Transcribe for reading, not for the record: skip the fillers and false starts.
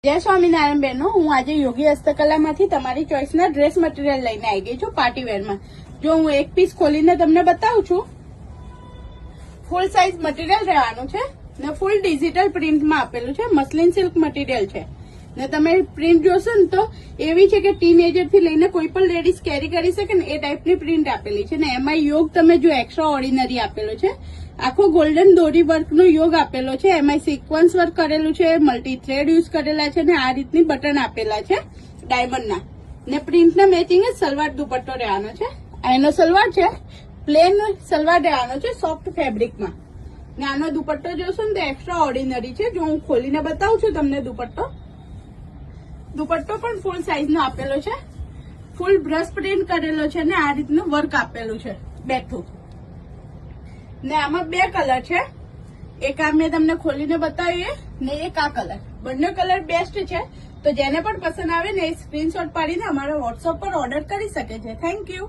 જય સ્વામિનારાયણ બહેનો, હું આજે યોગી હસ્તકલામાંથી તમારી ચોઈસના ડ્રેસ મટીરિયલ લઈને આવી ગઈ છું પાર્ટીવેરમાં. જો હું એક પીસ ખોલીને તમને બતાવું છું. ફૂલ સાઇઝ મટીરિયલ રહેવાનું છે ને ફૂલ ડિજિટલ પ્રિન્ટમાં આપેલું છે. મસલિન સિલ્ક મટીરિયલ છે ને તમે પ્રિન્ટ જોશો ને તો એવી છે કે ટીનેજર થી લઈને કોઈ પણ લેડીઝ કેરી કરી શકે ને એ ટાઈપની પ્રિન્ટ આપેલી છે ને એમાં યોગ તમે જો એક્સ્ટ્રા ઓર્ડિનરી આપેલો છે. આખો ગોલ્ડન દોરી વર્ક નો યોગ આપેલો છે. એમાં સિક્વન્સ વર્ક કરેલું છે, મલ્ટી થ્રેડ યુઝ કરેલા છે ને આ રીતની બટન આપેલા છે ડાયમંડના ને પ્રિન્ટના મેચિંગ જ સલવાર દુપટ્ટો રહેવાનો છે. એનો સલવાર છે પ્લેન સલવાર રહેવાનો છે સોફ્ટ ફેબ્રિકમાં ને આનો દુપટ્ટો જોશો ને તો એક્સ્ટ્રા ઓર્ડિનરી છે. જો હું ખોલીને બતાવું છું તમને દુપટ્ટો પણ ફૂલ સાઇઝ નો આપેલો છે. ફૂલ બ્રશ પ્રિન્ટ કરેલો છે ને આ રીતનું વર્ક આપેલું છે બેઠું ને આમાં બે કલર છે. એક આ મેં તમને ખોલીને બતાવીએ ને એક આ કલર. બંને કલર બેસ્ટ છે. તો જેને પણ પસંદ આવે ને એ સ્ક્રીનશોટ પાડીને અમારા વોટ્સઅપ પર ઓર્ડર કરી શકે છે. Thank you.